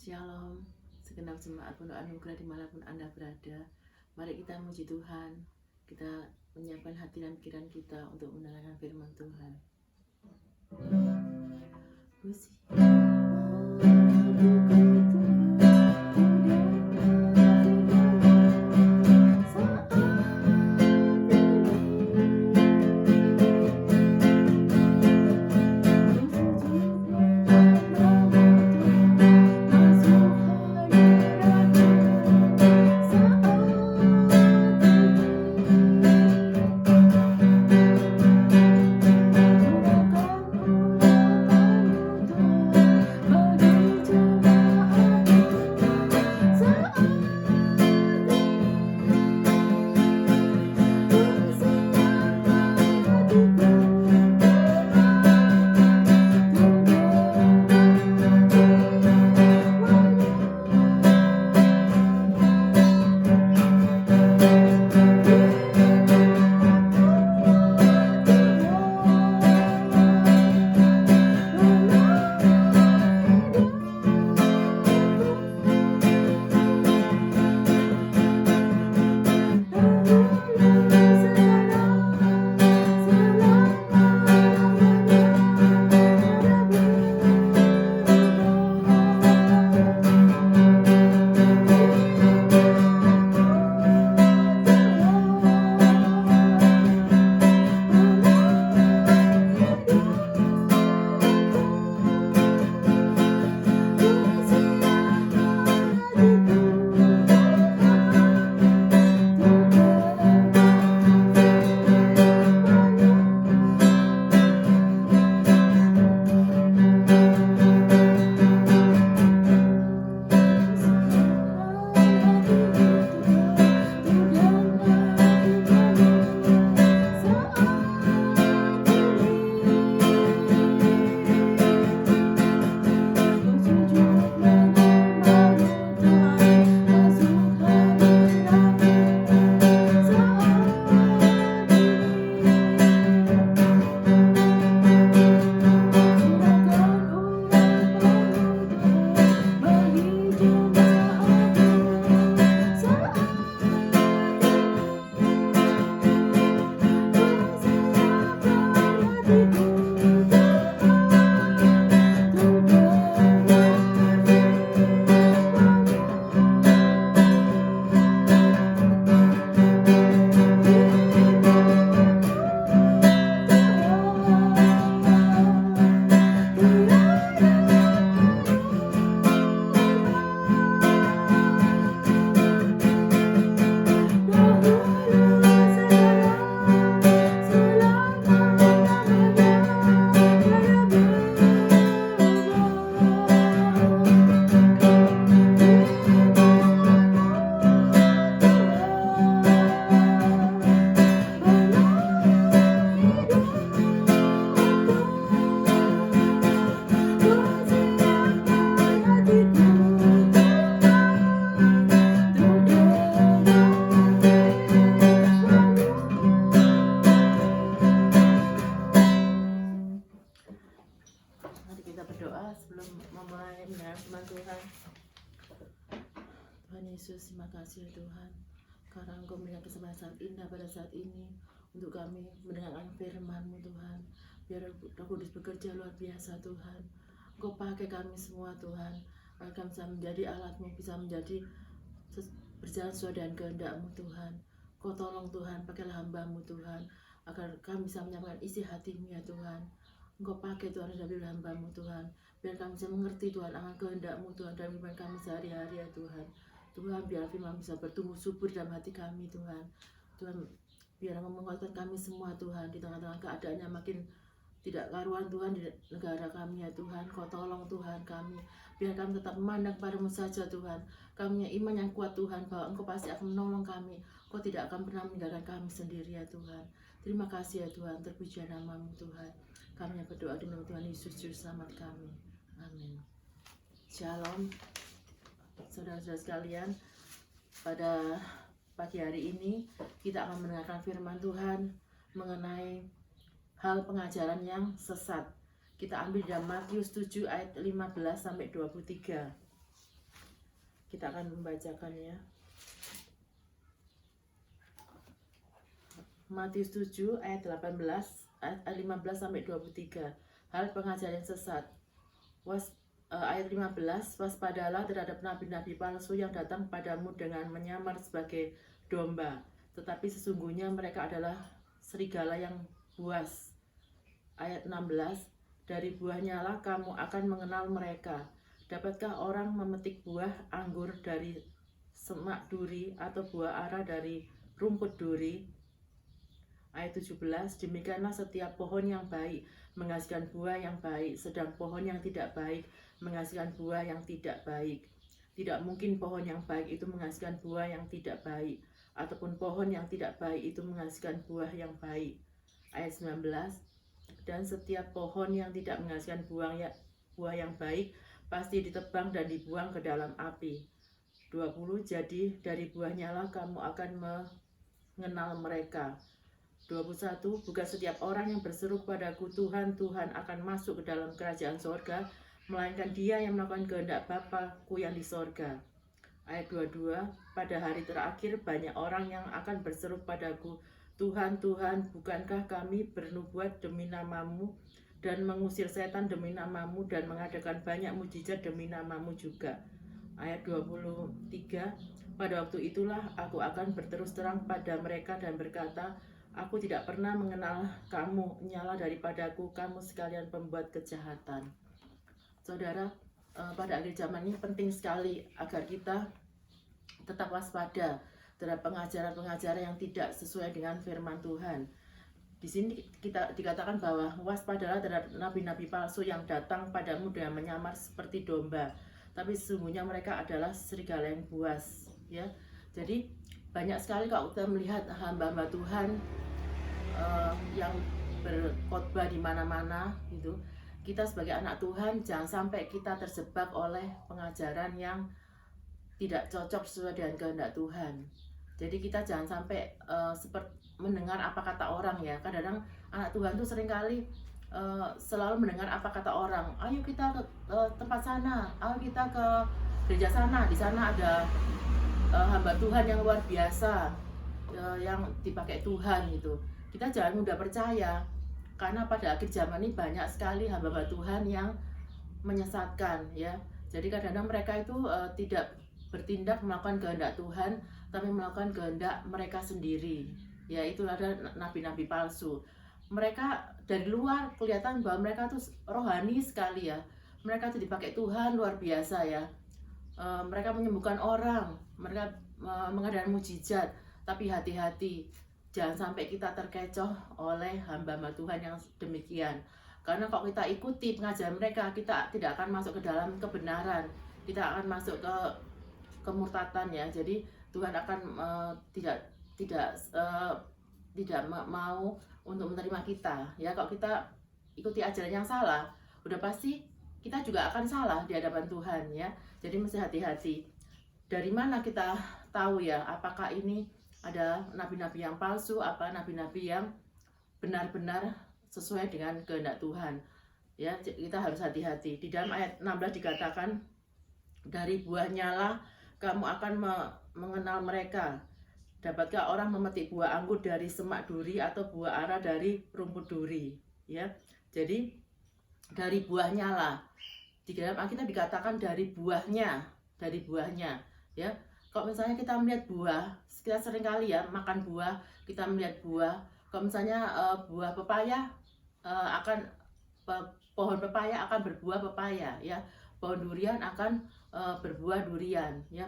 Shalom, segenap jemaat Pondok Anugerah dimanapun Anda berada. Mari kita memuji Tuhan. Kita menyiapkan hati dan pikiran kita untuk mendengarkan firman Tuhan. Yesus, terima kasih Tuhan, karena Engkau memberikan kesempatan indah pada saat ini untuk kami mendengarkan firman-Mu Tuhan. Biar Roh Kudus bekerja luar biasa Tuhan. Engkau pakai kami semua Tuhan, agar kami bisa menjadi alat-Mu, bisa menjadi berjalan sesuai dengan kehendak-Mu Tuhan. Kau tolong Tuhan, pakailah hamba-Mu Tuhan, agar kami bisa menyampaikan isi hati-Mu ya Tuhan. Engkau pakai Tuhan dari hamba-Mu Tuhan, biar kami bisa mengerti Tuhan akan kehendak-Mu Tuhan dalam kehidupan kami sehari-hari ya Tuhan. Tuhan, biar firman bisa bertumbuh subur dalam hati kami Tuhan. Tuhan, biar menguatkan kami semua Tuhan, di tengah-tengah keadaannya makin tidak karuan Tuhan di negara kami ya Tuhan. Kau tolong Tuhan kami, biar kami tetap memandang padamu saja Tuhan. Kami punya iman yang kuat Tuhan, bahwa Engkau pasti akan menolong kami. Kau tidak akan pernah meninggalkan kami sendiri ya Tuhan. Terima kasih ya Tuhan, terpuji nama-Mu Tuhan. Kami yang berdoa di nama Tuhan Yesus Juru Selamat kami. Amin. Shalom. Saudara-saudara sekalian, pada pagi hari ini kita akan mendengarkan firman Tuhan mengenai hal pengajaran yang sesat. Kita ambil dari Matius 7 ayat 15 sampai 23. Kita akan membacakannya. Matius 7 ayat 18 ayat 15 sampai 23. Hal pengajaran yang sesat. Ayat 15, waspadalah terhadap nabi-nabi palsu yang datang padamu dengan menyamar sebagai domba, tetapi sesungguhnya mereka adalah serigala yang buas. Ayat 16, dari buahnya lah kamu akan mengenal mereka. Dapatkah orang memetik buah anggur dari semak duri atau buah ara dari rumput duri? Ayat 17, demikianlah setiap pohon yang baik menghasilkan buah yang baik, sedang pohon yang tidak baik menghasilkan buah yang tidak baik. Tidak mungkin pohon yang baik itu menghasilkan buah yang tidak baik, ataupun pohon yang tidak baik itu menghasilkan buah yang baik. Ayat 19, dan setiap pohon yang tidak menghasilkan buah yang baik pasti ditebang dan dibuang ke dalam api. 20, jadi dari buahnya lah kamu akan mengenal mereka. 21, bukan setiap orang yang berseru padaku Tuhan, Tuhan akan masuk ke dalam kerajaan sorga, melainkan dia yang melakukan kehendak Bapa-Ku yang di sorga. Ayat 22, pada hari terakhir banyak orang yang akan berseru padaku, Tuhan, Tuhan, bukankah kami bernubuat demi namamu dan mengusir setan demi namamu dan mengadakan banyak mujizat demi namamu juga. Ayat 23, pada waktu itulah aku akan berterus terang pada mereka dan berkata, aku tidak pernah mengenal kamu, nyala daripadaku kamu sekalian pembuat kejahatan. Saudara, pada akhir zaman ini penting sekali agar kita tetap waspada terhadap pengajaran-pengajaran yang tidak sesuai dengan firman Tuhan. Di sini kita dikatakan bahwa waspadalah terhadap nabi-nabi palsu yang datang padamu dengan menyamar seperti domba, tapi sesungguhnya mereka adalah serigala yang buas. Ya, jadi banyak sekali kalau kita melihat hamba-hamba Tuhan yang berkhotbah di mana-mana gitu. Kita sebagai anak Tuhan jangan sampai kita terjebak oleh pengajaran yang tidak cocok sesuai dengan kehendak Tuhan. Jadi kita jangan sampai seperti mendengar apa kata orang ya. Kadang-kadang anak Tuhan tuh seringkali selalu mendengar apa kata orang. Ayo kita ke tempat sana, ayo kita ke gereja sana. Di sana ada hamba Tuhan yang luar biasa, yang dipakai Tuhan gitu. Kita jangan mudah percaya. Karena pada akhir zaman ini banyak sekali hamba-hamba Tuhan yang menyesatkan ya. Jadi kadang-kadang mereka itu tidak bertindak melakukan kehendak Tuhan, tapi melakukan kehendak mereka sendiri. Ya, itu ada nabi-nabi palsu. Mereka dari luar kelihatan bahwa mereka tuh rohani sekali ya. Mereka tuh dipakai Tuhan luar biasa ya. Mereka menyembuhkan orang, mereka mengadakan mujizat, tapi hati-hati. Jangan sampai kita terkecoh oleh hamba-hamba Tuhan yang demikian. Karena kalau kita ikuti pengajaran mereka, kita tidak akan masuk ke dalam kebenaran. Kita akan masuk ke kemurtatan ya. Jadi Tuhan akan tidak mau untuk menerima kita. Ya, kalau kita ikuti ajaran yang salah, udah pasti kita juga akan salah di hadapan Tuhan ya. Jadi mesti hati-hati. Dari mana kita tahu ya apakah ini ada nabi-nabi yang palsu, apa nabi-nabi yang benar-benar sesuai dengan kehendak Tuhan. Ya, kita harus hati-hati. Di dalam ayat 16 dikatakan, dari buahnya lah kamu akan mengenal mereka. Dapatkah orang memetik buah anggur dari semak duri atau buah ara dari rumput duri? Ya, jadi dari buahnya lah. Di dalam Alkitab dikatakan dari buahnya, ya. Kalau misalnya kita melihat buah, kita sering kali ya makan buah, kita melihat buah. Kalau misalnya buah pepaya pohon pepaya akan berbuah pepaya, ya. Pohon durian akan berbuah durian, ya.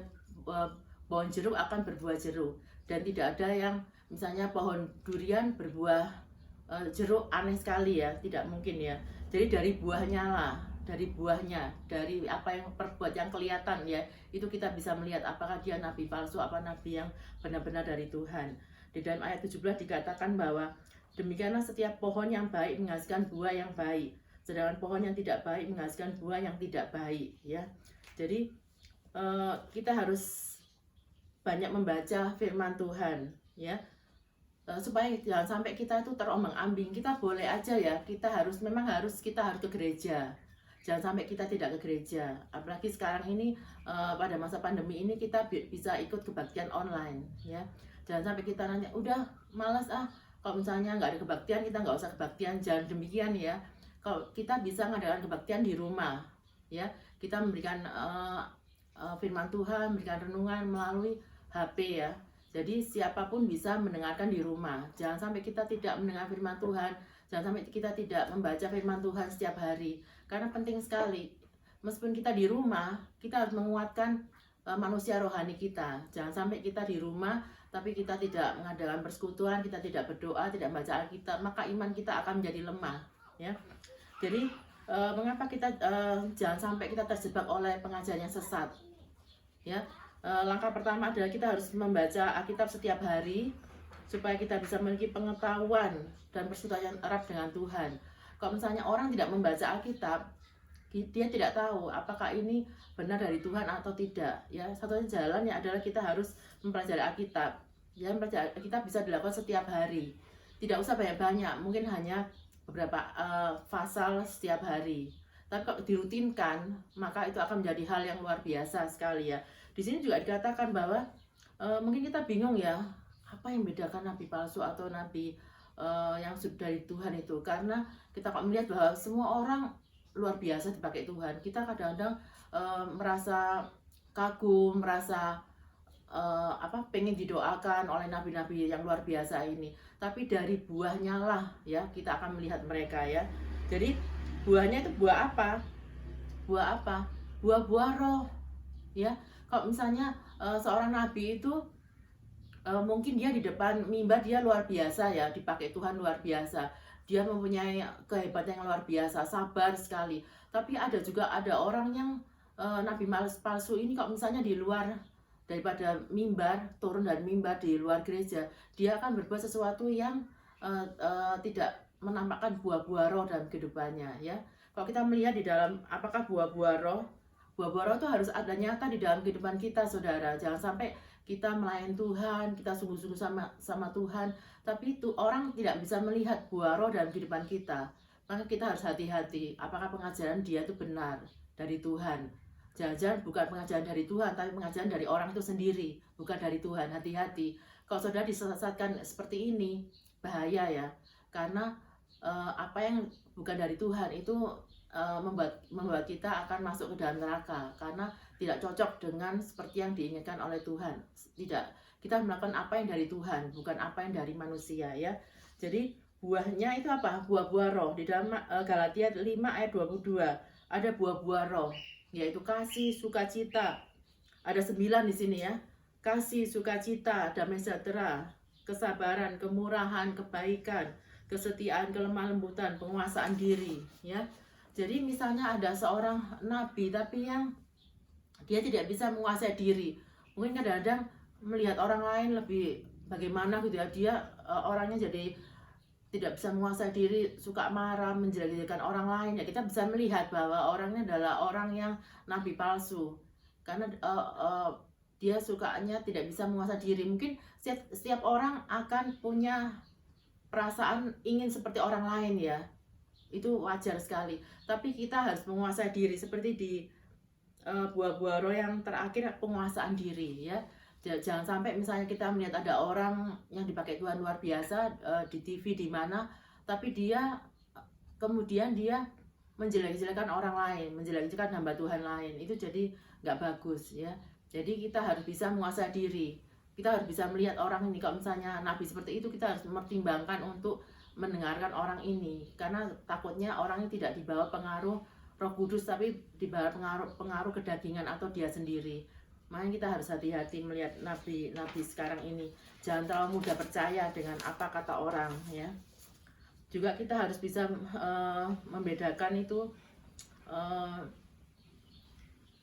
Pohon jeruk akan berbuah jeruk. Dan tidak ada yang misalnya pohon durian berbuah jeruk, aneh sekali ya, tidak mungkin ya. Jadi dari buahnya lah. Dari buahnya, dari apa yang perbuat yang kelihatan ya, itu kita bisa melihat apakah dia nabi palsu, apa nabi yang benar-benar dari Tuhan. Di dalam ayat 17 dikatakan bahwa demikianlah setiap pohon yang baik menghasilkan buah yang baik, sedangkan pohon yang tidak baik menghasilkan buah yang tidak baik ya. Jadi kita harus banyak membaca firman Tuhan ya, supaya jangan sampai kita itu terombang-ambing. Kita boleh aja ya, kita harus ke gereja. Jangan sampai kita tidak ke gereja. Apalagi sekarang ini pada masa pandemi ini kita bisa ikut kebaktian online ya. Jangan sampai kita nanya, udah malas kalau misalnya nggak ada kebaktian kita nggak usah kebaktian. Jangan demikian ya. Kalau kita bisa mengadakan kebaktian di rumah ya, kita memberikan firman Tuhan, memberikan renungan melalui HP ya. Jadi siapapun bisa mendengarkan di rumah. Jangan sampai kita tidak mendengar firman Tuhan, jangan sampai kita tidak membaca firman Tuhan setiap hari. Karena penting sekali, meskipun kita di rumah, kita harus menguatkan manusia rohani kita. Jangan sampai kita di rumah, tapi kita tidak mengadakan persekutuan, kita tidak berdoa, tidak membaca Alkitab, maka iman kita akan menjadi lemah. Ya. Jadi mengapa kita jangan sampai kita terjebak oleh pengajaran yang sesat? Ya, langkah pertama adalah kita harus membaca Alkitab setiap hari supaya kita bisa memiliki pengetahuan dan persekutuan yang erat dengan Tuhan. Kalau misalnya orang tidak membaca Alkitab, dia tidak tahu apakah ini benar dari Tuhan atau tidak. Ya, satu-satunya jalannya adalah kita harus mempelajari Alkitab. Ya, mempelajari Alkitab bisa dilakukan setiap hari. Tidak usah banyak-banyak, mungkin hanya beberapa pasal setiap hari. Tapi kalau dirutinkan, maka itu akan menjadi hal yang luar biasa sekali ya. Di sini juga dikatakan bahwa mungkin kita bingung ya, apa yang membedakan nabi palsu atau nabi yang dari Tuhan itu. Karena kita kok melihat bahwa semua orang luar biasa dipakai Tuhan. Kita kadang-kadang merasa kagum, merasa pengen didoakan oleh nabi-nabi yang luar biasa ini. Tapi dari buahnya lah ya kita akan melihat mereka ya. Jadi buahnya itu buah apa? Buah apa? Buah-buah roh ya. Kalau misalnya seorang nabi itu mungkin dia di depan mimbar dia luar biasa ya, dipakai Tuhan luar biasa. Dia mempunyai kehebatan yang luar biasa, sabar sekali. Tapi ada orang yang nabi palsu ini kalau misalnya di luar daripada mimbar, turun dari mimbar di luar gereja, dia akan berbuat sesuatu yang tidak menampakkan buah-buah roh dalam kehidupannya ya. Kalau kita melihat di dalam apakah buah-buah roh itu harus ada nyata di dalam kehidupan kita, saudara. Jangan sampai kita melayani Tuhan, kita sungguh-sungguh sama Tuhan, tapi itu orang tidak bisa melihat buah roh dalam kehidupan kita. Maka kita harus hati-hati, apakah pengajaran dia itu benar dari Tuhan. Jangan-jangan bukan pengajaran dari Tuhan, tapi pengajaran dari orang itu sendiri, bukan dari Tuhan. Hati-hati. Kalau saudara disesatkan seperti ini, bahaya ya. Karena apa yang bukan dari Tuhan itu membuat kita akan masuk ke dalam neraka. Karena tidak cocok dengan seperti yang diinginkan oleh Tuhan. Tidak. Kita melakukan apa yang dari Tuhan, bukan apa yang dari manusia ya. Jadi buahnya itu apa? Buah-buah roh. Di dalam Galatia 5 ayat 22 ada buah-buah roh, yaitu kasih, sukacita. Ada 9 di sini ya. Kasih, sukacita, damai sejahtera, kesabaran, kemurahan, kebaikan, kesetiaan, kelemah lembutan, penguasaan diri ya. Jadi misalnya ada seorang nabi tapi yang dia tidak bisa menguasai diri. Mungkin kadang-kadang melihat orang lain lebih bagaimana gitu ya. Dia orangnya jadi tidak bisa menguasai diri, suka marah, menjelek-jelekan orang lain. Ya kita bisa melihat bahwa orangnya adalah orang yang nabi palsu. Karena dia sukanya tidak bisa menguasai diri. Mungkin setiap orang akan punya perasaan ingin seperti orang lain ya. Itu wajar sekali. Tapi kita harus menguasai diri seperti di buah-buah roh yang terakhir, penguasaan diri ya. Jangan sampai misalnya kita melihat ada orang yang dipakai Tuhan luar biasa di TV di mana, tapi kemudian dia menjelek-jelekan orang lain, menjelek-jelekan hamba Tuhan lain. Itu jadi nggak bagus ya. Jadi kita harus bisa menguasai diri. Kita harus bisa melihat orang ini. Kalau misalnya nabi seperti itu, kita harus mempertimbangkan untuk mendengarkan orang ini, karena takutnya orang ini tidak dibawa pengaruh Roh Kudus, tapi dibawa pengaruh kedagingan atau dia sendiri. Makanya kita harus hati-hati melihat nabi sekarang ini. Jangan terlalu mudah percaya dengan apa kata orang ya. Juga kita harus bisa membedakan itu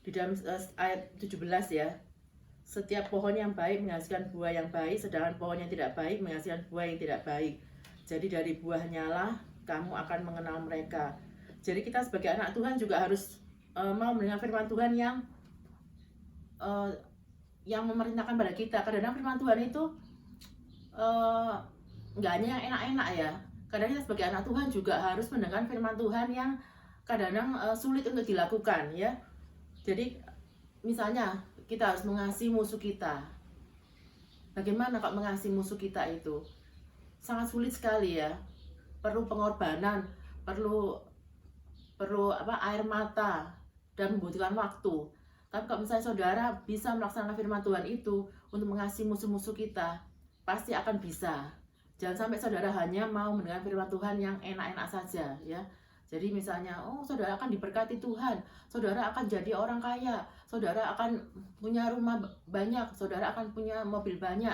di dalam ayat 17 ya. Setiap pohon yang baik menghasilkan buah yang baik, sedangkan pohon yang tidak baik menghasilkan buah yang tidak baik. Jadi dari buahnya lah kamu akan mengenal mereka. Jadi kita sebagai anak Tuhan juga harus mau mendengar firman Tuhan yang memerintahkan pada kita. Kadang-kadang firman Tuhan itu nggak hanya yang enak-enak ya. Kadang kita sebagai anak Tuhan juga harus mendengar firman Tuhan yang kadang-kadang sulit untuk dilakukan ya. Jadi misalnya kita harus mengasihi musuh kita. Bagaimana kalau mengasihi musuh kita itu? Sangat sulit sekali ya. Perlu pengorbanan, perlu air mata, dan membutuhkan waktu. Tapi kalau misalnya saudara bisa melaksanakan firman Tuhan itu untuk mengasihi musuh-musuh kita, pasti akan bisa. Jangan sampai saudara hanya mau mendengar firman Tuhan yang enak-enak saja ya. Jadi misalnya, saudara akan diberkati Tuhan, saudara akan jadi orang kaya, saudara akan punya rumah banyak, saudara akan punya mobil banyak,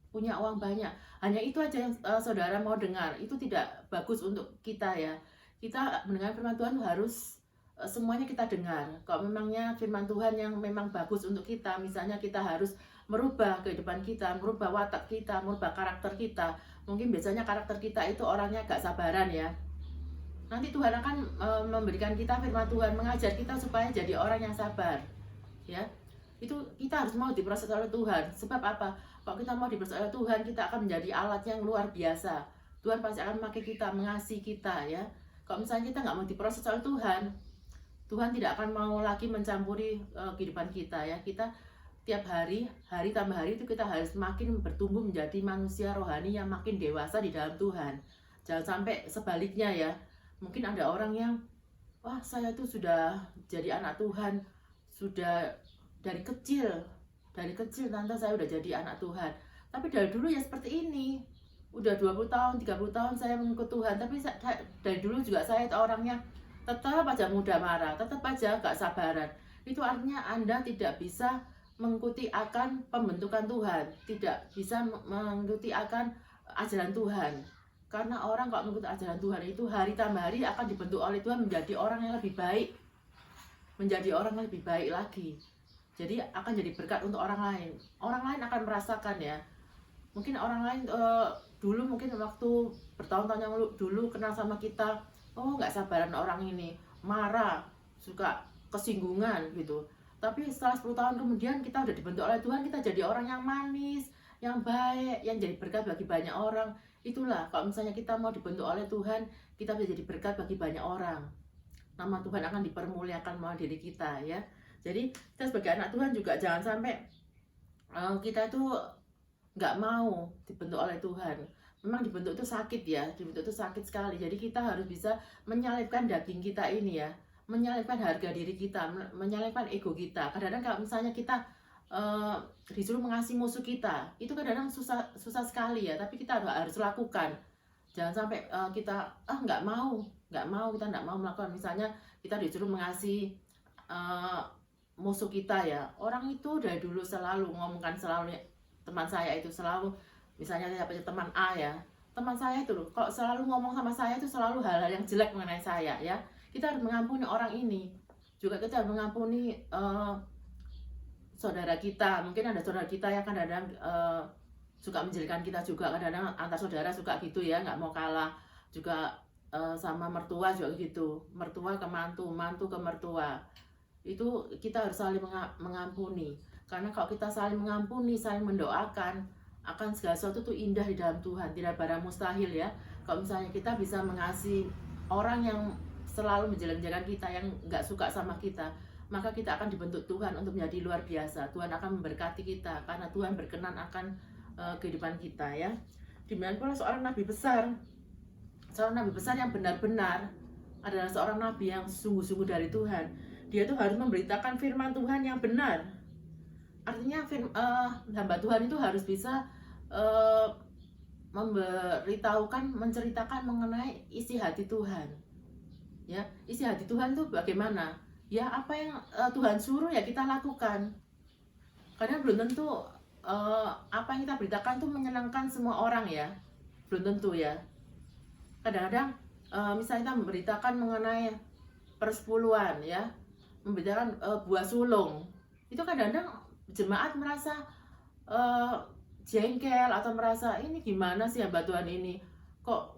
punya uang banyak. Hanya itu aja yang saudara mau dengar. Itu tidak bagus untuk kita ya. Kita mendengar firman Tuhan harus semuanya kita dengar. Kalau memangnya firman Tuhan yang memang bagus untuk kita, misalnya kita harus merubah kehidupan kita, merubah watak kita, merubah karakter kita. Mungkin biasanya karakter kita itu orangnya gak sabaran ya. Nanti Tuhan akan memberikan kita firman Tuhan, mengajar kita supaya jadi orang yang sabar ya. Itu kita harus mau diproses oleh Tuhan. Sebab apa? Kalau kita mau diproses oleh Tuhan, kita akan menjadi alat yang luar biasa. Tuhan pasti akan memakai kita, mengasihi kita ya. Kalau misalnya kita nggak mau diproses oleh Tuhan, Tuhan tidak akan mau lagi mencampuri kehidupan kita ya. Kita tiap hari tambah hari itu kita harus makin bertumbuh menjadi manusia rohani yang makin dewasa di dalam Tuhan. Jangan sampai sebaliknya ya. Mungkin ada orang yang, wah saya tuh sudah jadi anak Tuhan, sudah dari kecil tante saya udah jadi anak Tuhan. Tapi dari dulu ya seperti ini. Udah 20 tahun, 30 tahun saya mengikut Tuhan. Tapi dari dulu juga saya orangnya tetap aja mudah marah, tetap aja gak sabaran. Itu artinya Anda tidak bisa mengikuti akan pembentukan Tuhan, tidak bisa mengikuti akan ajaran Tuhan. Karena orang kalau mengikuti ajaran Tuhan itu hari tambah hari akan dibentuk oleh Tuhan menjadi orang yang lebih baik, menjadi orang yang lebih baik lagi. Jadi akan jadi berkat untuk orang lain. Orang lain akan merasakan ya. Mungkin orang lain dulu mungkin waktu bertahun-tahun yang dulu kenal sama kita, nggak sabaran orang ini, marah, suka kesinggungan gitu. Tapi setelah 10 tahun kemudian kita udah dibentuk oleh Tuhan, kita jadi orang yang manis, yang baik, yang jadi berkat bagi banyak orang. Itulah kalau misalnya kita mau dibentuk oleh Tuhan, kita bisa jadi berkat bagi banyak orang. Nama Tuhan akan dipermuliakan melalui diri kita ya. Jadi kita sebagai anak Tuhan juga jangan sampai kita itu nggak mau dibentuk oleh Tuhan. Memang dibentuk itu sakit ya, dibentuk itu sakit sekali. Jadi kita harus bisa menyalipkan daging kita ini ya, menyalipkan harga diri kita, menyalipkan ego kita. Kadang-kadang kalau misalnya kita disuruh mengasihi musuh kita, itu kadang-kadang susah sekali ya, tapi kita harus lakukan. Jangan sampai kita nggak mau kita nggak mau melakukan. Misalnya kita disuruh mengasihi musuh kita ya. Orang itu dari dulu selalu ngomongkan, selalu teman saya itu selalu, misalnya saya punya teman A ya, teman saya itu loh kalau selalu ngomong sama saya itu selalu hal-hal yang jelek mengenai saya ya. Kita harus mengampuni orang ini. Juga kita harus mengampuni saudara kita. Mungkin ada saudara kita yang kadang-kadang suka menjelekkan kita juga. Kadang-kadang antar saudara suka gitu ya, nggak mau kalah. Juga sama mertua juga gitu, mertua ke mantu, mantu ke mertua. Itu kita harus saling mengampuni. Karena kalau kita saling mengampuni, saling mendoakan, akan segala sesuatu itu indah di dalam Tuhan. Tidak barang mustahil ya. Kalau misalnya kita bisa mengasihi orang yang selalu menjelek-jelekan kita, yang nggak suka sama kita, maka kita akan dibentuk Tuhan untuk menjadi luar biasa. Tuhan akan memberkati kita karena Tuhan berkenan akan kehidupan kita ya. Demikian pula seorang nabi besar. Seorang nabi besar yang benar-benar adalah seorang nabi yang sungguh-sungguh dari Tuhan. Dia tuh harus memberitakan firman Tuhan yang benar. Artinya hamba Tuhan itu harus bisa memberitahukan, menceritakan mengenai isi hati Tuhan. Ya, isi hati Tuhan tuh bagaimana? Ya apa yang Tuhan suruh ya kita lakukan. Karena belum tentu apa yang kita beritakan tuh menyenangkan semua orang ya. Belum tentu ya. Kadang-kadang misalnya kita memberitakan mengenai persepuluhan ya, memberitakan buah sulung, itu kadang-kadang jemaat merasa jengkel atau merasa ini gimana sih hamba Tuhan ini, kok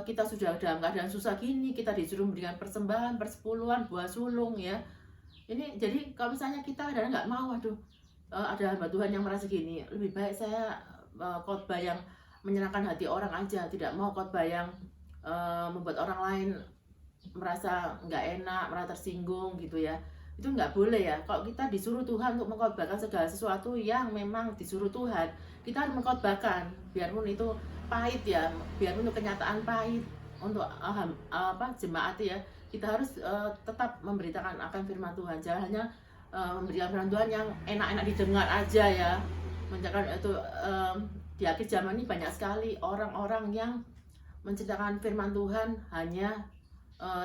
kita sudah dalam keadaan susah gini, kita disuruh memberikan persembahan, persepuluhan, buah sulung ya. Ini jadi kalau misalnya kita kadang nggak mau, ada hamba Tuhan yang merasa gini, lebih baik saya khotbah yang menyenangkan hati orang aja, tidak mau khotbah yang membuat orang lain merasa nggak enak, merasa tersinggung gitu ya. Itu nggak boleh ya. Kalau kita disuruh Tuhan untuk mengkhotbahkan segala sesuatu yang memang disuruh Tuhan, kita harus mengkhotbahkan, biarpun itu pahit ya, biarpun itu kenyataan pahit untuk jemaat ya. Kita harus tetap memberitakan akan firman Tuhan. Jangan hanya memberikan firman Tuhan yang enak-enak didengar aja ya. Menceritakan itu di akhir zaman ini banyak sekali orang-orang yang menceritakan firman Tuhan hanya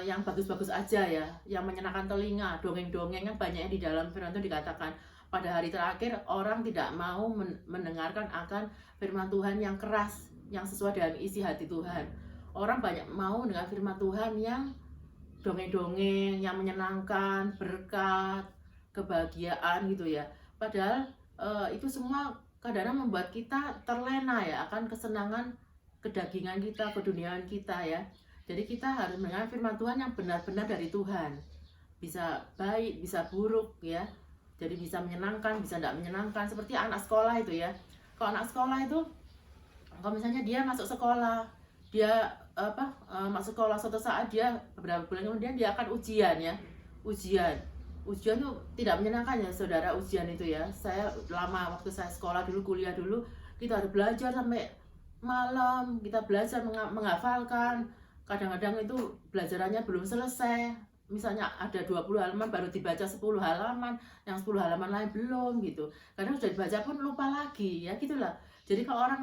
yang bagus-bagus aja ya, yang menyenangkan telinga, dongeng-dongeng yang banyak di dalam firman Tuhan dikatakan. Pada hari terakhir orang tidak mau mendengarkan akan firman Tuhan yang keras, yang sesuai dengan isi hati Tuhan. Orang banyak mau dengan firman Tuhan yang dongeng-dongeng, yang menyenangkan, berkat, kebahagiaan gitu ya. Padahal itu semua kadang-kadang membuat kita terlena ya akan kesenangan kedagingan kita, keduniaan kita ya. Jadi kita harus mendengar firman Tuhan yang benar-benar dari Tuhan. Bisa baik, bisa buruk ya. Jadi bisa menyenangkan, bisa tidak menyenangkan. Seperti anak sekolah itu ya. Kalau anak sekolah itu, kalau misalnya dia masuk sekolah, dia masuk sekolah suatu saat, dia beberapa bulan kemudian dia akan ujian ya. Ujian itu tidak menyenangkan ya saudara, ujian itu ya. Saya lama waktu saya sekolah dulu, kuliah dulu, kita harus belajar sampai malam, kita belajar menghafalkan. Kadang-kadang itu belajarannya belum selesai, misalnya ada 20 halaman baru dibaca 10 halaman, yang 10 halaman lain belum gitu. Kadang sudah dibaca pun lupa lagi ya gitulah. Jadi kalau orang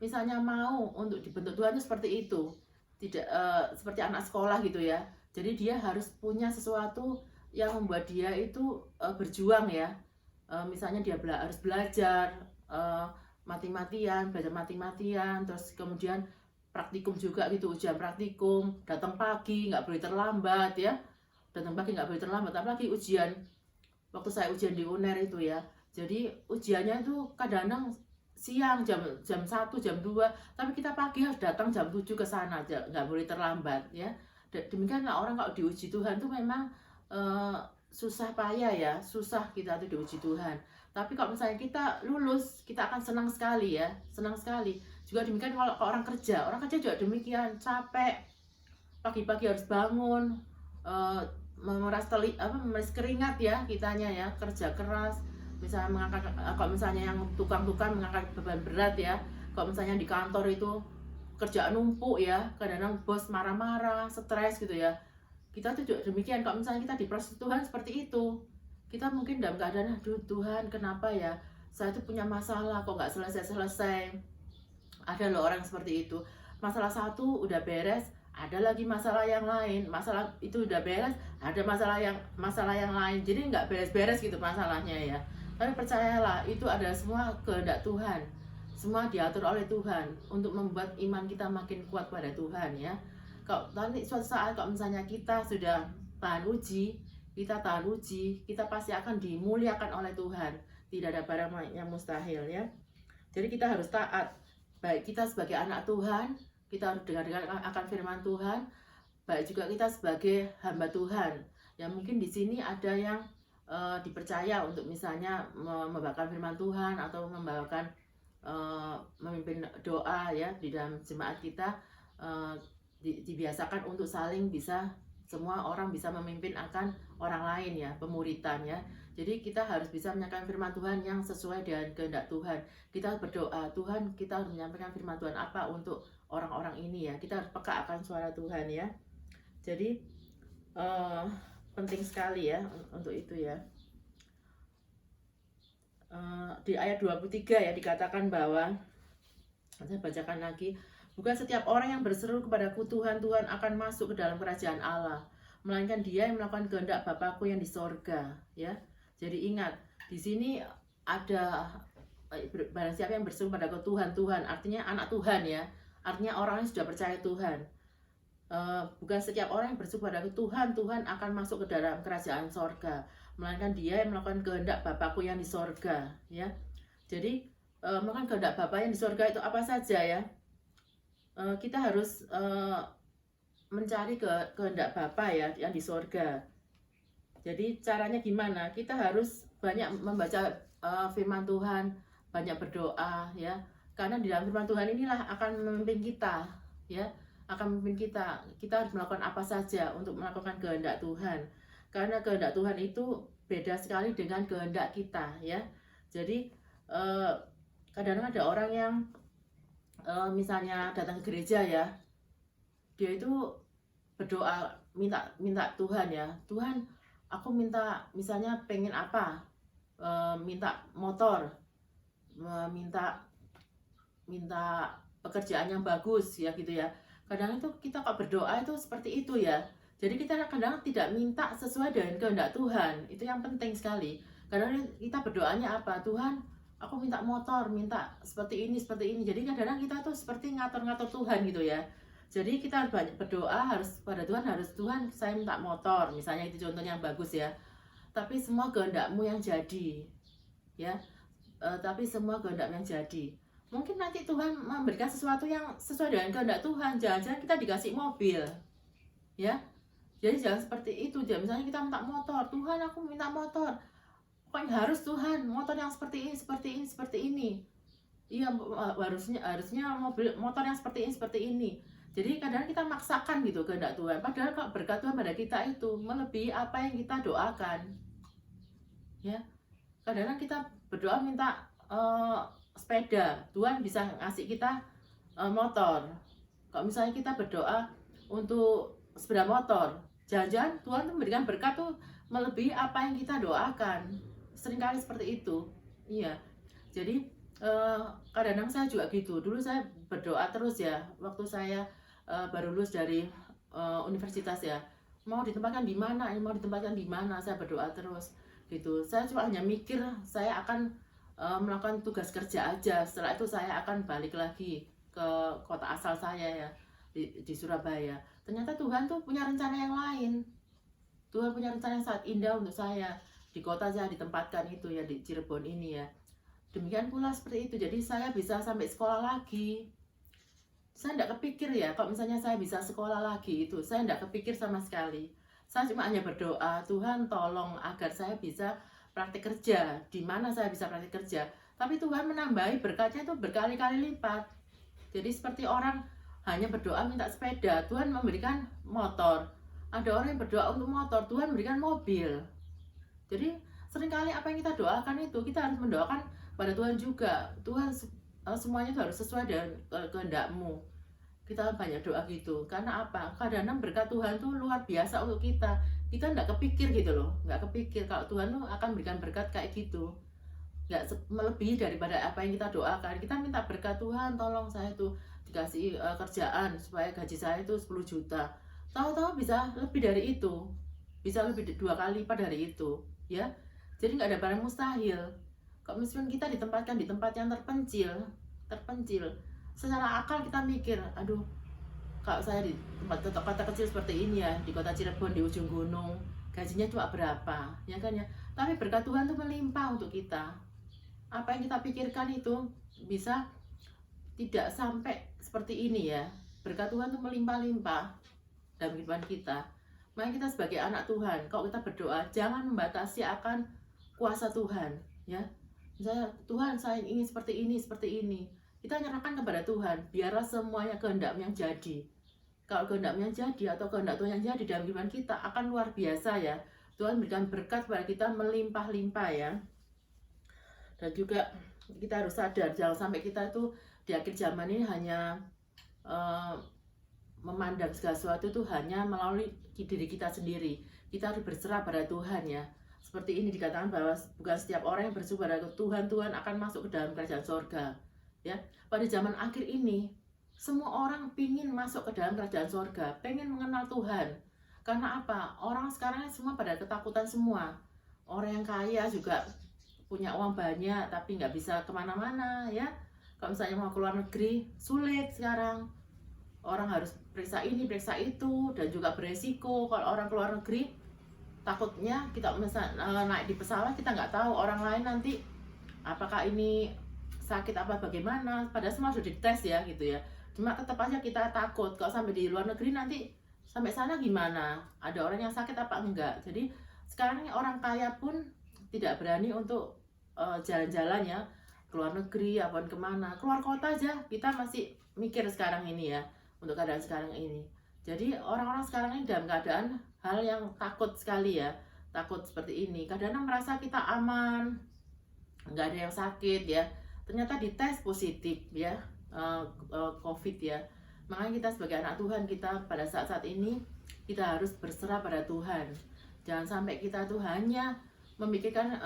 misalnya mau untuk dibentuk Tuhan itu seperti itu, tidak seperti anak sekolah gitu ya. Jadi dia harus punya sesuatu yang membuat dia itu berjuang ya. Misalnya dia harus belajar mati-matian, belajar mati-matian, terus kemudian praktikum juga gitu, ujian praktikum, datang pagi, nggak boleh terlambat ya, datang pagi nggak boleh terlambat, apalagi ujian, waktu saya ujian di UNER itu ya, jadi ujiannya itu kadang-kadang siang jam 1, jam 2, tapi kita pagi harus datang jam 7 ke sana, nggak boleh terlambat ya. Demikianlah orang kalau diuji Tuhan tuh memang susah payah ya, susah kita tuh diuji Tuhan. Tapi kalau misalnya kita lulus, kita akan senang sekali ya, senang sekali. Juga demikian kalau orang kerja juga demikian, capek, pagi-pagi harus bangun, memeras keringat ya kitanya ya, kerja keras. Misalnya mengangkat, kalau misalnya yang tukang-tukang mengangkat beban berat ya, kalau misalnya di kantor itu kerjaan numpuk ya, kadang-kadang bos marah-marah, stres gitu ya. Kita tuh juga demikian, kalau misalnya kita di proses Tuhan seperti itu, kita mungkin dalam keadaan, aduh Tuhan kenapa ya, saya tuh punya masalah kok nggak selesai-selesai. Ada loh orang seperti itu, masalah satu udah beres, ada lagi masalah yang lain, masalah itu udah beres, ada masalah yang lain, jadi nggak beres-beres gitu masalahnya ya. Tapi percayalah, itu adalah semua kehendak Tuhan, semua diatur oleh Tuhan untuk membuat iman kita makin kuat pada Tuhan ya. Kalau nanti suatu saat kalau misalnya kita sudah tahan uji, kita pasti akan dimuliakan oleh Tuhan. Tidak ada barang yang mustahil ya. Jadi kita harus taat. Baik kita sebagai anak Tuhan, kita harus dengar akan firman Tuhan. Baik juga kita sebagai hamba Tuhan. Yang mungkin di sini ada yang dipercaya untuk misalnya membawakan firman Tuhan atau membawakan memimpin doa ya di dalam jemaat kita. Dibiasakan untuk saling bisa, semua orang bisa memimpin akan orang lain ya, pemuritan ya. Jadi kita harus bisa menyampaikan firman Tuhan yang sesuai dengan kehendak Tuhan. Kita berdoa, Tuhan kita harus menyampaikan firman Tuhan apa untuk orang-orang ini ya. Kita harus peka akan suara Tuhan ya. Jadi penting sekali ya untuk itu ya. Di ayat 23 ya dikatakan bahwa, saya bacakan lagi, bukan setiap orang yang berseru kepadaku Tuhan, Tuhan akan masuk ke dalam kerajaan Allah, melainkan dia yang melakukan kehendak Bapakku yang di sorga ya. Jadi ingat, di sini ada barang siapa yang berseru padaku Tuhan, Tuhan, artinya anak Tuhan ya, artinya orang yang sudah percaya Tuhan. Bukan setiap orang yang berseru padaku Tuhan, Tuhan akan masuk ke dalam kerajaan sorga, melainkan dia yang melakukan kehendak Bapakku yang di sorga ya. Jadi melakukan kehendak Bapa yang di sorga itu apa saja ya? Kita harus mencari kehendak Bapa ya yang di sorga. Jadi caranya gimana? Kita harus banyak membaca firman Tuhan, banyak berdoa ya. Karena di dalam firman Tuhan inilah akan memimpin kita ya. akan memimpin kita. Kita harus melakukan apa saja untuk melakukan kehendak Tuhan. Karena kehendak Tuhan itu beda sekali dengan kehendak kita ya. Jadi kadang-kadang ada orang yang misalnya datang ke gereja ya, dia itu berdoa minta Tuhan ya, Tuhan aku minta misalnya pengen apa, minta motor, minta pekerjaan yang bagus ya gitu ya. Kadang itu kita kok berdoa itu seperti itu ya. Jadi kita kadang tidak minta sesuai dengan kehendak Tuhan. Itu yang penting sekali. Kadang kita berdoanya apa? Tuhan, aku minta motor, minta seperti ini, seperti ini. Jadi kadang kita tuh seperti ngatur-ngatur Tuhan gitu ya. Jadi kita banyak berdoa harus pada Tuhan, Tuhan saya minta motor, misalnya itu contohnya yang bagus ya. Tapi semua kehendakmu yang jadi, ya. Tapi semua kehendakmu yang jadi. Mungkin nanti Tuhan memberikan sesuatu yang sesuai dengan kehendak Tuhan. Jangan-jangan kita dikasih mobil, ya. Jadi jangan seperti itu. Jadi misalnya kita minta motor, Tuhan aku minta motor. Pokoknya harus Tuhan motor yang seperti ini, seperti ini, seperti ini. Iya harusnya motor yang seperti ini. Jadi kadang kita maksakan gitu kehendak Tuhan. Padahal kalau berkat Tuhan pada kita itu melebihi apa yang kita doakan. Ya, kadang-kadang kita berdoa minta sepeda, Tuhan bisa ngasih kita motor. Kalau misalnya kita berdoa untuk sepeda motor, jangan-jangan Tuhan memberikan berkat tuh melebihi apa yang kita doakan. Seringkali seperti itu. Iya. Jadi kadang-kadang saya juga gitu. Dulu saya berdoa terus ya, waktu saya baru lulus dari universitas ya, mau ditempatkan di mana, saya berdoa terus gitu. Saya cuma hanya mikir saya akan melakukan tugas kerja aja, setelah itu saya akan balik lagi ke kota asal saya ya, di Surabaya. Ternyata Tuhan tuh punya rencana yang lain. Tuhan punya rencana yang sangat indah untuk saya di kota saya ditempatkan itu ya, di Cirebon ini ya. Demikian pula seperti itu, jadi saya bisa sampai sekolah lagi. Saya tidak kepikir ya, kalau misalnya saya bisa sekolah lagi itu, saya tidak kepikir sama sekali. Saya cuma hanya berdoa, Tuhan tolong agar saya bisa praktik kerja, di mana saya bisa praktik kerja. Tapi Tuhan menambahi berkatnya itu berkali-kali lipat. Jadi seperti orang hanya berdoa minta sepeda, Tuhan memberikan motor. Ada orang yang berdoa untuk motor, Tuhan memberikan mobil. Jadi seringkali apa yang kita doakan itu, kita harus mendoakan pada Tuhan juga. Tuhan semuanya harus sesuai dengan kehendak-Mu. Kita banyak doa gitu. Karena apa? Kadang-kadang berkat Tuhan tuh luar biasa untuk kita. Kita nggak kepikir gitu loh. Nggak kepikir kalau Tuhan tuh akan berikan berkat kayak gitu. Nggak melebihi daripada apa yang kita doakan. Kita minta berkat Tuhan, tolong saya tuh dikasih kerjaan supaya gaji saya itu 10 juta. Tahu-tahu bisa lebih dari itu. Bisa lebih 2 kali lipat dari itu. Ya. Jadi nggak ada barang mustahil. Kalau misalnya kita ditempatkan di tempat yang terpencil, secara akal kita mikir, aduh, kalau saya di tempat kota kecil seperti ini ya, di kota Cirebon di ujung gunung, gajinya cuma berapa, ya kan ya. Tapi berkat Tuhan itu melimpah untuk kita. Apa yang kita pikirkan itu bisa tidak sampai seperti ini ya. Berkat Tuhan itu melimpah-limpah dalam kehidupan kita. Makanya kita sebagai anak Tuhan, kalau kita berdoa, jangan membatasi akan kuasa Tuhan, ya. Misalnya, Tuhan saya ingin seperti ini. Kita nyerahkan kepada Tuhan, biarlah semuanya kehendak yang jadi. Kalau kehendak yang jadi atau kehendak Tuhan yang jadi dalam kehidupan kita akan luar biasa ya. Tuhan berikan berkat kepada kita melimpah-limpah ya. Dan juga kita harus sadar, jangan sampai kita itu di akhir zaman ini hanya memandang segala sesuatu itu hanya melalui diri kita sendiri. Kita harus berserah pada Tuhan ya. Seperti ini dikatakan bahwa bukan setiap orang yang bersyukur pada Tuhan akan masuk ke dalam kerajaan sorga. Ya, pada zaman akhir ini semua orang pingin masuk ke dalam kerajaan sorga, pengen mengenal Tuhan. Karena apa? Orang sekarang semua pada ketakutan semua. Orang yang kaya juga punya uang banyak tapi nggak bisa kemana-mana ya. Kalau misalnya mau keluar negeri sulit sekarang. Orang harus periksa ini, periksa itu, dan juga beresiko. Kalau orang keluar negeri, takutnya kita misalnya naik di pesawat, kita nggak tahu orang lain nanti apakah ini sakit apa bagaimana. Padahal semua sudah dites ya gitu ya. Cuma tetap aja kita takut kalau sampai di luar negeri nanti sampai sana gimana? Ada orang yang sakit apa enggak? Jadi sekarang orang kaya pun tidak berani untuk jalan-jalan ya, keluar negeri, apapun kemana, keluar kota aja kita masih mikir sekarang ini ya, untuk keadaan sekarang ini. Jadi orang-orang sekarang ini dalam keadaan hal yang takut sekali ya, takut seperti ini. Kadang-kadang merasa kita aman, nggak ada yang sakit ya, ternyata dites positif ya, COVID ya. Makanya kita sebagai anak Tuhan, kita pada saat-saat ini kita harus berserah pada Tuhan. Jangan sampai kita tuh hanya memikirkan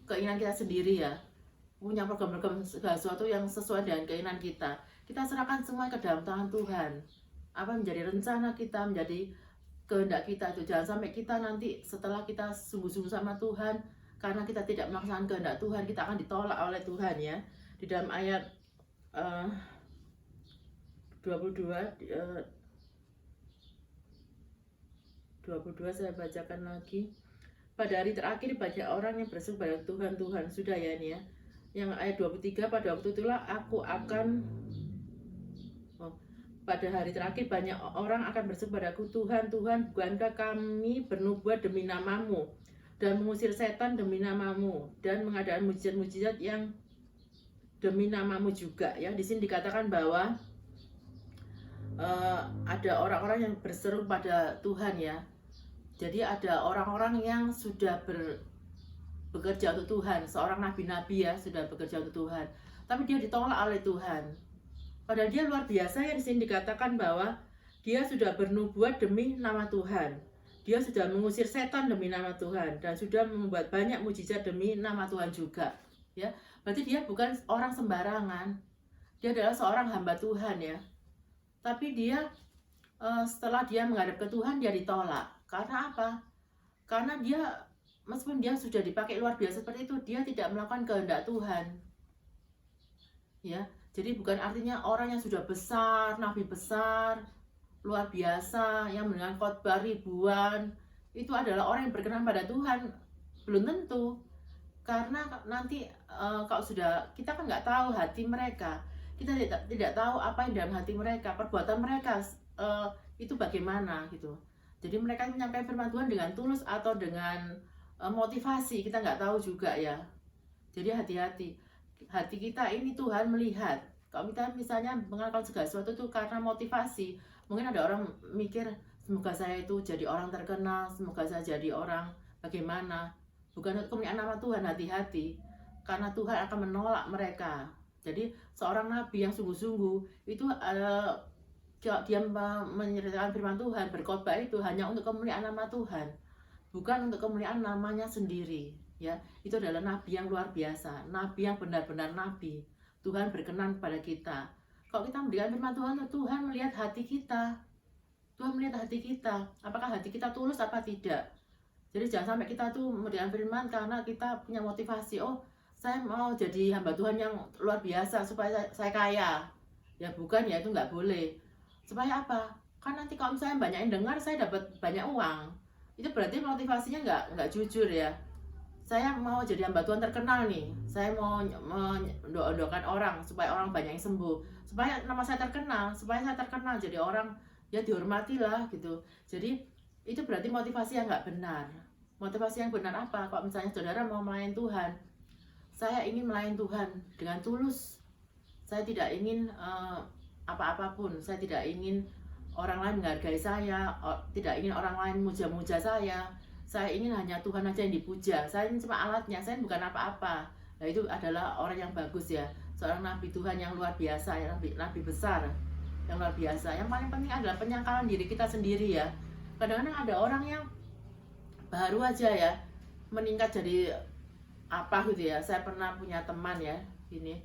keinginan kita sendiri ya, punya program-program segala sesuatu yang sesuai dengan keinginan kita. Kita serahkan semua ke dalam tangan Tuhan. Apa menjadi rencana kita, menjadi kehendak kita itu, jangan sampai kita nanti setelah kita sungguh-sungguh sama Tuhan, karena kita tidak melaksanakan kehendak Tuhan, kita akan ditolak oleh Tuhan ya. Di dalam ayat 22 saya bacakan lagi. Pada hari terakhir banyak orang yang berseru pada Tuhan, Tuhan, sudah ya ini ya. Yang ayat 23, pada waktu itulah aku akan pada hari terakhir banyak orang akan berseru padaku, Tuhan, Tuhan, bukankah kami bernubuat demi namamu dan mengusir setan demi namamu dan mengadakan mujizat-mujizat yang demi namamu juga ya. Di sini dikatakan bahwa ada orang-orang yang berseru pada Tuhan ya. Jadi ada orang-orang yang sudah bekerja untuk Tuhan, seorang nabi-nabi ya, sudah bekerja untuk Tuhan, tapi dia ditolak oleh Tuhan. Padahal dia luar biasa ya. Di sini dikatakan bahwa dia sudah bernubuat demi nama Tuhan, dia sudah mengusir setan demi nama Tuhan, dan sudah membuat banyak mujizat demi nama Tuhan juga ya. Berarti dia bukan orang sembarangan, dia adalah seorang hamba Tuhan ya. Tapi dia setelah dia menghadap ke Tuhan, dia ditolak. Karena apa? Karena dia, meskipun dia sudah dipakai luar biasa seperti itu, dia tidak melakukan kehendak Tuhan ya. Jadi bukan artinya orang yang sudah besar, nabi besar, luar biasa, yang mendengar khotbah ribuan, itu adalah orang yang berkenan pada Tuhan. Belum tentu. Karena nanti kalau sudah, kita kan nggak tahu hati mereka, kita tidak tahu apa yang dalam hati mereka, perbuatan mereka itu bagaimana gitu. Jadi mereka menyampaikan firman Tuhan dengan tulus atau dengan motivasi, kita nggak tahu juga ya. Jadi hati-hati. Hati kita ini Tuhan melihat. Kalau kita misalnya melakukan segala sesuatu itu karena motivasi, mungkin ada orang mikir, semoga saya itu jadi orang terkenal, semoga saya jadi orang bagaimana. Bukan untuk kemuliaan nama Tuhan, hati-hati. Karena Tuhan akan menolak mereka. Jadi seorang nabi yang sungguh-sungguh itu dia menyertakan firman Tuhan, berkhotbah itu hanya untuk kemuliaan nama Tuhan, bukan untuk kemuliaan namanya sendiri ya. Itu adalah nabi yang luar biasa, nabi yang benar-benar nabi. Tuhan berkenan kepada kita. Kalau kita memberikan firman Tuhan, Tuhan melihat hati kita. Tuhan melihat hati kita, apakah hati kita tulus apa tidak. Jadi jangan sampai kita tuh memberikan firman karena kita punya motivasi, oh saya mau jadi hamba Tuhan yang luar biasa supaya saya kaya. Ya bukan ya, itu nggak boleh. Supaya apa? Kan nanti kalau misalnya banyak yang dengar, saya dapat banyak uang. Itu berarti motivasinya nggak jujur ya. Saya mau jadi hamba Tuhan terkenal nih. Saya mau mendoakan orang supaya orang banyak yang sembuh. Supaya nama saya terkenal, jadi orang ya dihormati lah gitu. Jadi itu berarti motivasi yang nggak benar. Motivasi yang benar apa? Kalau misalnya saudara mau melayani Tuhan, saya ingin melayani Tuhan dengan tulus. Saya tidak ingin apa-apapun. Saya tidak ingin orang lain menghargai saya, tidak ingin orang lain muja-muja saya. Saya ingin hanya Tuhan aja yang dipuja. Saya ini cuma alatnya, saya bukan apa-apa. Nah itu adalah orang yang bagus ya, seorang nabi Tuhan yang luar biasa, ya, nabi besar yang luar biasa. Yang paling penting adalah penyangkalan diri kita sendiri ya. Kadang-kadang ada orang yang baru aja ya meningkat jadi apa gitu ya. Saya pernah punya teman ya, ini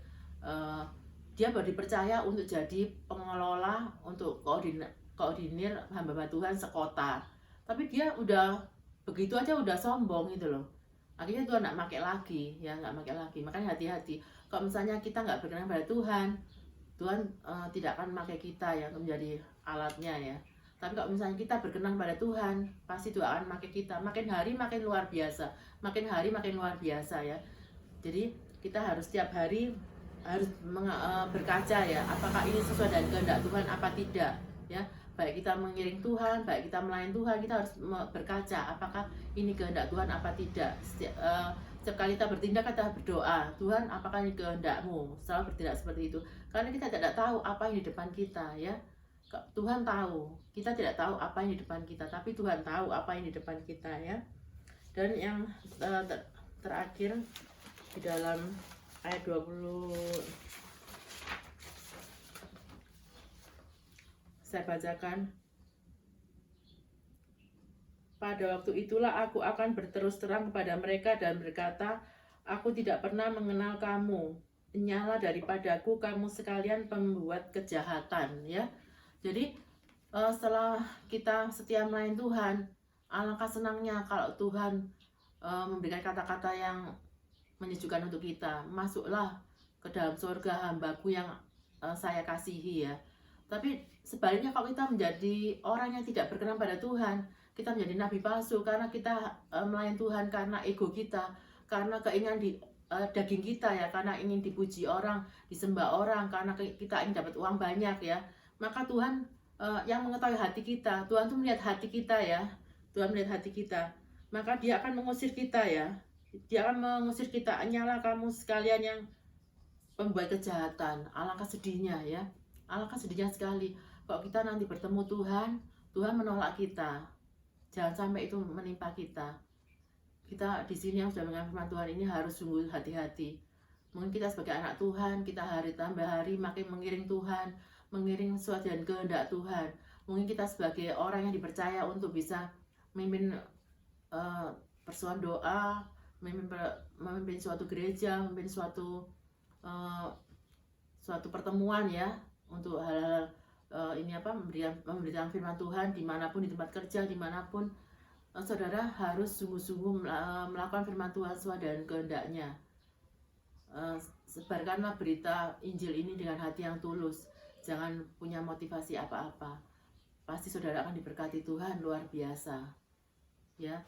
dia baru dipercaya untuk jadi pengelola, untuk koordinir hamba Tuhan sekota. Tapi dia udah begitu aja udah sombong gitu loh. Akhirnya Tuhan nggak pakai lagi ya, nggak pakai lagi. Makanya hati-hati. Kalau misalnya kita nggak berkenan pada Tuhan, Tuhan tidak akan memakai kita ya menjadi alatnya ya. Tapi kalau misalnya kita berkenan pada Tuhan, pasti Tuhan akan memakai kita. Makin hari makin luar biasa, makin hari makin luar biasa ya. Jadi kita harus setiap hari harus berkaca ya, apakah ini sesuai dengan kehendak Tuhan apa tidak ya. Baik kita mengiring Tuhan, baik kita melayani Tuhan, kita harus berkaca apakah ini kehendak Tuhan apa tidak. Setiap kali kita bertindak, kita berdoa, Tuhan apakah ini kehendak-Mu, selalu bertindak seperti itu. Karena kita tidak tahu apa yang di depan kita ya. Tuhan tahu, kita tidak tahu apa yang di depan kita, tapi Tuhan tahu apa yang di depan kita ya. Dan yang terakhir di dalam ayat 20, saya bacakan. Pada waktu itulah aku akan berterus terang kepada mereka dan berkata, aku tidak pernah mengenal kamu. Nyala daripadaku kamu sekalian pembuat kejahatan ya. Jadi setelah kita setia melayani Tuhan, alangkah senangnya kalau Tuhan memberikan kata-kata yang menyejukkan untuk kita. Masuklah ke dalam surga hambaku yang saya kasihi ya. Tapi sebaliknya kalau kita menjadi orang yang tidak berkenan pada Tuhan, kita menjadi nabi palsu karena kita melayani Tuhan karena ego kita, karena keinginan di daging kita ya, karena ingin dipuji orang, disembah orang, karena kita ingin dapat uang banyak ya. Maka Tuhan yang mengetahui hati kita, Tuhan tuh melihat hati kita ya, Tuhan melihat hati kita, maka Dia akan mengusir kita ya, Dia akan mengusir kita. Nyala kamu sekalian yang pembuat kejahatan. Alangkah sedihnya ya, alangkah sedihnya sekali kalau kita nanti bertemu Tuhan, Tuhan menolak kita. Jangan sampai itu menimpa kita. Kita di sini yang sudah mengenal firman Tuhan ini harus sungguh hati-hati. Mungkin kita sebagai anak Tuhan, kita hari tambah hari makin mengiring Tuhan, mengiring sesuatu dan kehendak Tuhan. Mungkin kita sebagai orang yang dipercaya untuk bisa memimpin persoalan doa, memimpin suatu gereja, memimpin suatu pertemuan ya, untuk hal-hal ini apa, memberikan firman Tuhan dimanapun, di tempat kerja, dimanapun, saudara harus sungguh-sungguh melakukan firman Tuhan sesuai dengan kehendaknya. Sebarkanlah berita Injil ini dengan hati yang tulus, jangan punya motivasi apa-apa. Pasti saudara akan diberkati Tuhan luar biasa ya.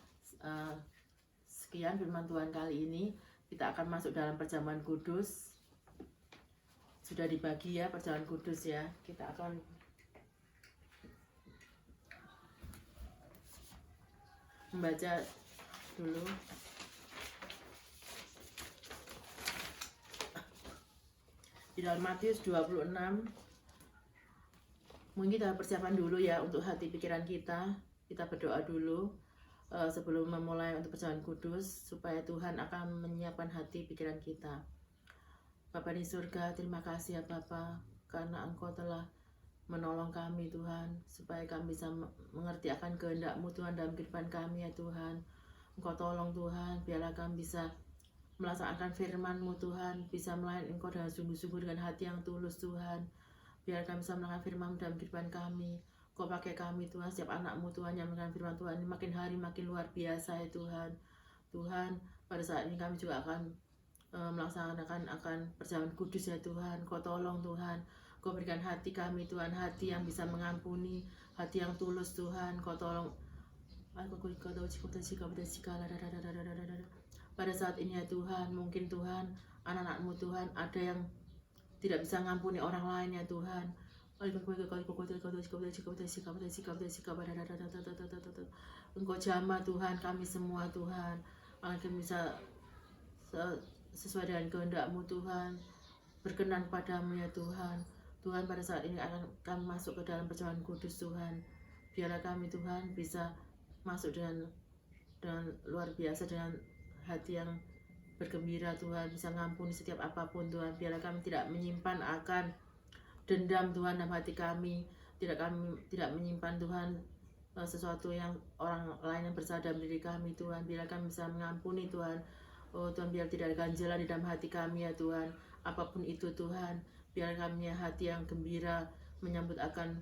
Sekian firman Tuhan kali ini. Kita akan masuk dalam perjamuan kudus. Sudah dibagi ya perjamuan kudus ya. Kita akan membaca dulu di dalam Matius 26. Mungkin kita persiapan dulu ya untuk hati pikiran kita. Kita berdoa dulu sebelum memulai untuk perjamuan kudus, supaya Tuhan akan menyiapkan hati pikiran kita. Bapa di surga, terima kasih ya Bapa, karena Engkau telah menolong kami Tuhan, supaya kami bisa mengerti akan kehendak-Mu Tuhan dalam kehidupan kami ya Tuhan. Engkau tolong Tuhan, biarlah kami bisa melaksanakan firman-Mu Tuhan, bisa melayani Engkau dengan sungguh-sungguh dengan hati yang tulus Tuhan. Biar kami bisa melakukan firman-Mu dalam kehidupan kami. Kau pakai kami Tuhan, setiap anak-Mu Tuhan yang melakukan firman Tuhan ini makin hari makin luar biasa ya Tuhan. Tuhan, pada saat ini kami juga akan melaksanakan akan perjamuan kudus ya Tuhan. Kau tolong Tuhan, Kau berikan hati kami Tuhan, hati yang bisa mengampuni, hati yang tulus Tuhan. Kau tolong pada saat ini ya Tuhan. Mungkin Tuhan, anak-anak-Mu Tuhan ada yang tidak bisa mengampuni orang lain ya Tuhan. Engkau jamah Tuhan kami semua Tuhan, agar kami bisa sesuai dengan kehendak-Mu Tuhan, berkenan padamu ya Tuhan. Tuhan, pada saat ini akan kami masuk ke dalam perjamuan kudus Tuhan. Biarlah kami Tuhan bisa masuk dengan luar biasa, dengan hati yang bergembira Tuhan, bisa ngampuni setiap apapun Tuhan. Biarlah kami tidak menyimpan akan dendam Tuhan dalam hati kami, tidak menyimpan Tuhan sesuatu yang orang lain yang bersalah dalam diri kami Tuhan. Biarlah kami bisa mengampuni Tuhan. Oh Tuhan, biar tidak ada ganjalan di dalam hati kami ya Tuhan. Apapun itu Tuhan, biar kami hati yang gembira menyambut akan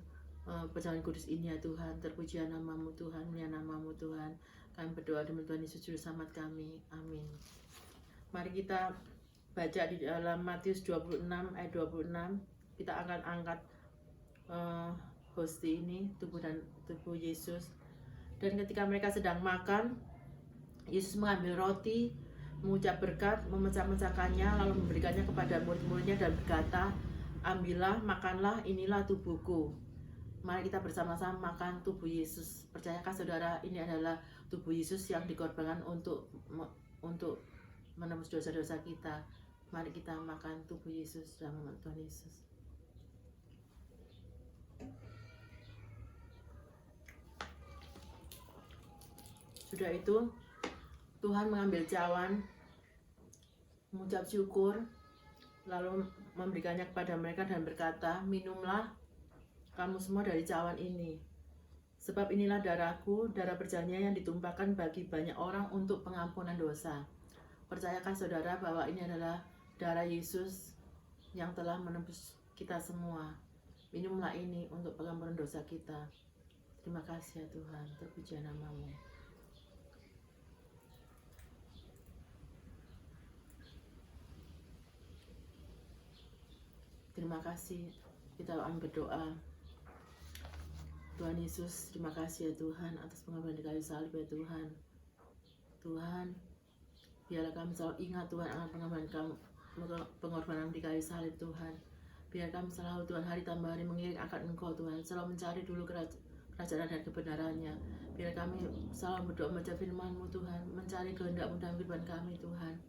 perjamuan kudus ini ya Tuhan. Terpujilah nama-Mu Tuhan, mulia nama-Mu Tuhan. Kami berdoa demi Tuhan Yesus Juru Selamat kami. Amin. Mari kita baca di dalam Matius 26 ayat 26. Kita akan angkat hosti ini, tubuh Yesus. Dan ketika mereka sedang makan, Yesus mengambil roti, mengucap berkat, memecah-mecahkannya, lalu memberikannya kepada murid-muridnya dan berkata, ambillah, makanlah, inilah tubuhku. Mari kita bersama-sama makan tubuh Yesus. Percayakah saudara, ini adalah tubuh Yesus yang dikorbankan untuk menembus dosa-dosa kita. Mari kita makan tubuh Yesus dalam nama Tuhan Yesus. Sudah itu Tuhan mengambil cawan, mengucap syukur, lalu memberikannya kepada mereka dan berkata, minumlah kamu semua dari cawan ini. Sebab inilah darahku, darah perjanjian yang ditumpahkan bagi banyak orang untuk pengampunan dosa. Percayakah saudara bahwa ini adalah darah Yesus yang telah menebus kita semua? Minumlah ini untuk pengampunan dosa kita. Terima kasih ya Tuhan, terpuji nama-Mu. Terima kasih, kita akan berdoa. Tuhan Yesus, terima kasih ya Tuhan atas pengorbanan di kayu salib ya Tuhan. Tuhan, biarlah kami selalu ingat Tuhan akan pengorbanan di kayu salib Tuhan. Biar kami selalu Tuhan hari tambah hari mengiring akan Engkau Tuhan, selalu mencari dulu kerajaan dan kebenarannya. Biar kami selalu berdoa membaca firman-Mu Tuhan, mencari kehendak-Mu dalam kehidupan kami Tuhan.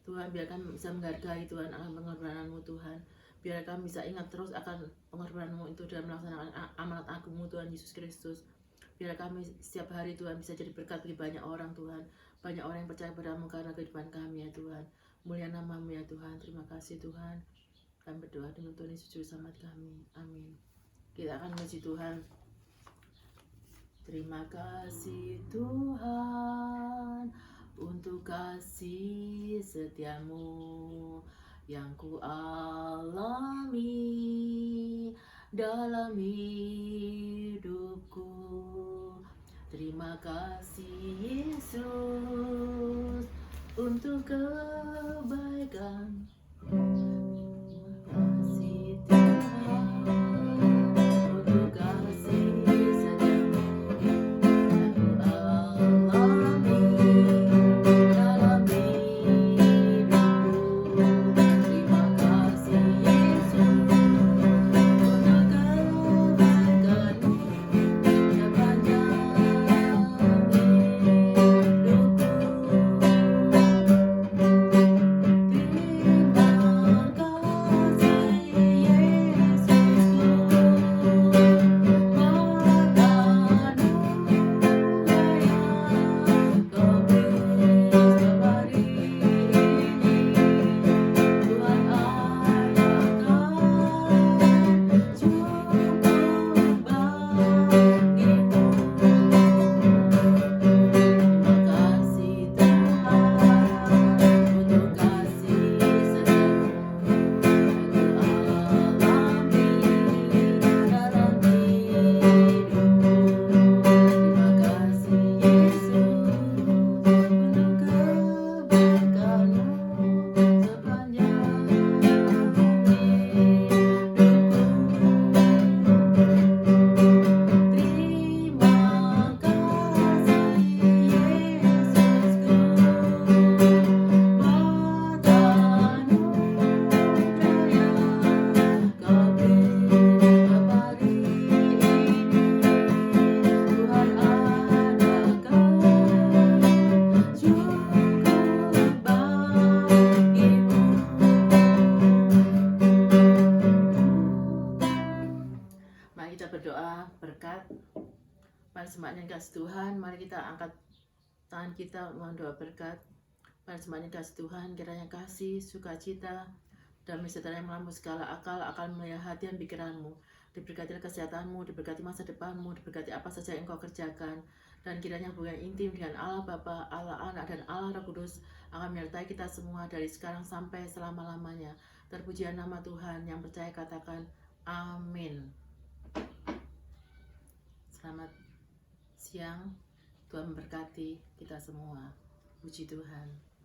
Tuhan, biar kami bisa menghargai Tuhan akan pengorbanan-Mu Tuhan. Biar kami bisa ingat terus akan pengorbanan-Mu itu dalam melaksanakan amanat agung-Mu Tuhan Yesus Kristus. Biar kami setiap hari Tuhan bisa jadi berkat bagi banyak orang Tuhan. Banyak orang yang percaya padamu karena kehidupan kami ya Tuhan. Mulia nama-Mu ya Tuhan. Terima kasih Tuhan. Kami berdoa dengan Tuhan Yesus Juru Selamat kami. Amin. Kita akan memuji Tuhan. Terima kasih Tuhan untuk kasih setiamu yang ku alami dalam hidupku. Terima kasih Yesus untuk kebaikan. Kasih Tuhan untuk kasih setiamu yang ku alami dalam hidupku. Terima kasih Yesus untuk kebaikan-Mu sepanjang hidupku. Mari kita berdoa berkat pada jemaat yang kasih Tuhan. Mari kita angkat tangan kita mohon doa berkat pada jemaat yang kasih Tuhan. Kiranya kasih, sukacita, damai sejahtera yang melampaui segala akal akan melihat hati dan pikiranmu. Diberkati kesehatanmu, diberkati masa depanmu, diberkati apa saja yang kau kerjakan. Dan kiranya hubungan intim dengan Allah Bapa, Allah Anak, dan Allah Roh Kudus akan menyertai kita semua dari sekarang sampai selama-lamanya. Terpujian nama Tuhan. Yang percaya katakan amin. Selamat siang, Tuhan memberkati kita semua. Puji Tuhan.